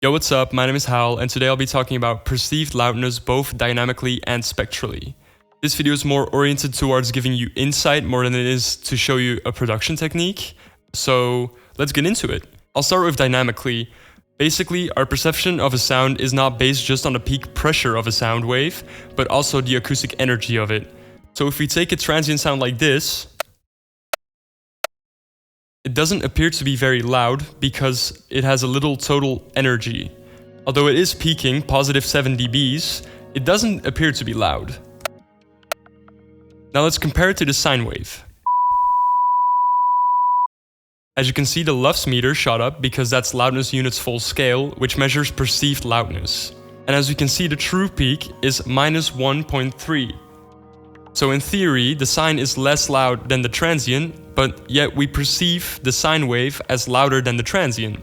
Yo, what's up? My name is HOWL, and today I'll be talking about perceived loudness both dynamically and spectrally. This video is more oriented towards giving you insight more than it is to show you a production technique. So let's get into it. I'll start with dynamically. Basically, our perception of a sound is not based just on the peak pressure of a sound wave, but also the acoustic energy of it. So if we take a transient sound like this, it doesn't appear to be very loud because it has a little total energy. Although it is peaking positive 7 dBs, it doesn't appear to be loud. Now let's compare it to the sine wave. As you can see, the LUFS meter shot up because that's loudness units full scale, which measures perceived loudness. And as you can see, the true peak is minus 1.3. So in theory, the sine is less loud than the transient, but yet we perceive the sine wave as louder than the transient.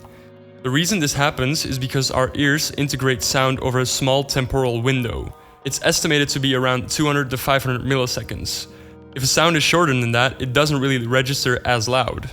The reason this happens is because our ears integrate sound over a small temporal window. It's estimated to be around 200 to 500 milliseconds. If a sound is shorter than that, it doesn't really register as loud.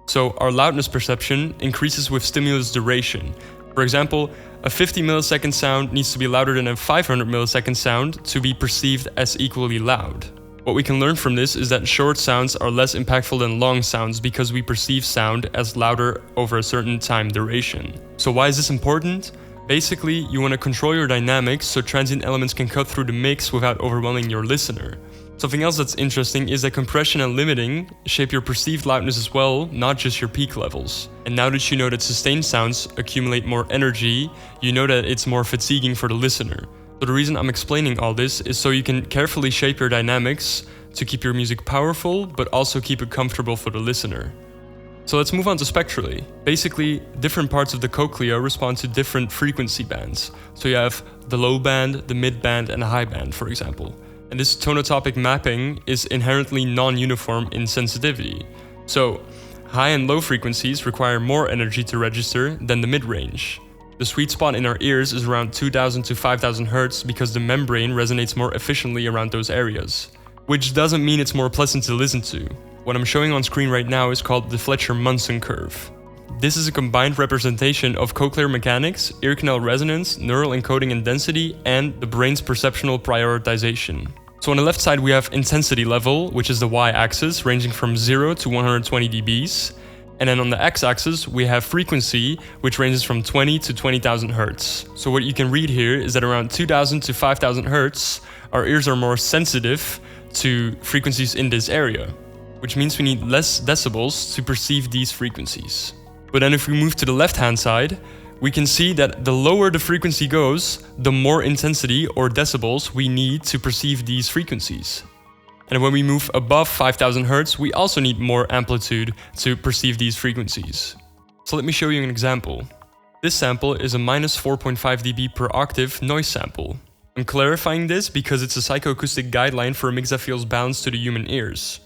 So our loudness perception increases with stimulus duration. For example, a 50 millisecond sound needs to be louder than a 500 millisecond sound to be perceived as equally loud. What we can learn from this is that short sounds are less impactful than long sounds because we perceive sound as louder over a certain time duration. So why is this important? Basically, you want to control your dynamics so transient elements can cut through the mix without overwhelming your listener. Something else that's interesting is that compression and limiting shape your perceived loudness as well, not just your peak levels. And now that you know that sustained sounds accumulate more energy, you know that it's more fatiguing for the listener. So the reason I'm explaining all this is so you can carefully shape your dynamics to keep your music powerful, but also keep it comfortable for the listener. So let's move on to spectrally. Basically, different parts of the cochlea respond to different frequency bands. So you have the low band, the mid band, and the high band, for example. And this tonotopic mapping is inherently non-uniform in sensitivity. So, high and low frequencies require more energy to register than the mid-range. The sweet spot in our ears is around 2000 to 5000 Hz because the membrane resonates more efficiently around those areas. Which doesn't mean it's more pleasant to listen to. What I'm showing on screen right now is called the Fletcher Munson curve. This is a combined representation of cochlear mechanics, ear canal resonance, neural encoding and density, and the brain's perceptual prioritization. So on the left side we have intensity level, which is the y-axis, ranging from 0 to 120 dBs. And then on the x-axis we have frequency, which ranges from 20 to 20,000 Hz. So what you can read here is that around 2000 to 5000 Hz, our ears are more sensitive to frequencies in this area, which means we need less decibels to perceive these frequencies. But then if we move to the left-hand side, we can see that the lower the frequency goes, the more intensity or decibels we need to perceive these frequencies. And when we move above 5000 Hz, we also need more amplitude to perceive these frequencies. So let me show you an example. This sample is a minus 4.5 dB per octave noise sample. I'm clarifying this because it's a psychoacoustic guideline for a mix that feels balanced to the human ears.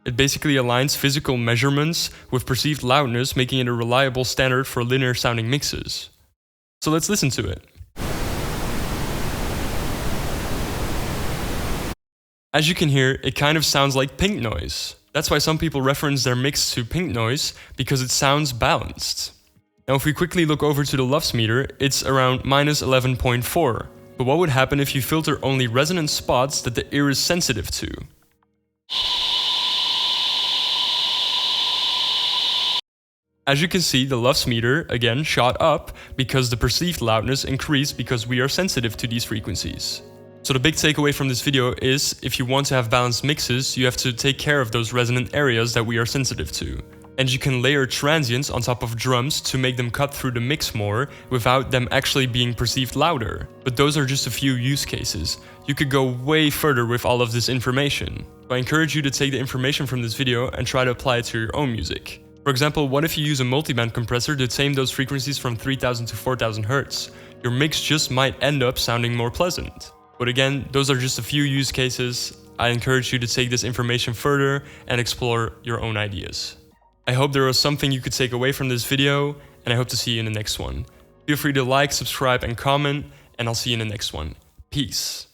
It basically aligns physical measurements with perceived loudness, making it a reliable standard for linear sounding mixes. So let's listen to it. As you can hear, it kind of sounds like pink noise. That's why some people reference their mix to pink noise, because it sounds balanced. Now if we quickly look over to the LUFS meter, it's around minus 11.4. But what would happen if you filter only resonant spots that the ear is sensitive to? As you can see, the LUFS meter, again, shot up because the perceived loudness increased because we are sensitive to these frequencies. So the big takeaway from this video is, if you want to have balanced mixes, you have to take care of those resonant areas that we are sensitive to. And you can layer transients on top of drums to make them cut through the mix more without them actually being perceived louder. But those are just a few use cases. You could go way further with all of this information. So I encourage you to take the information from this video and try to apply it to your own music. For example, what if you use a multiband compressor to tame those frequencies from 3000 to 4000 Hz? Your mix just might end up sounding more pleasant. But again, those are just a few use cases. I encourage you to take this information further and explore your own ideas. I hope there was something you could take away from this video, and I hope to see you in the next one. Feel free to like, subscribe, and comment, and I'll see you in the next one. Peace.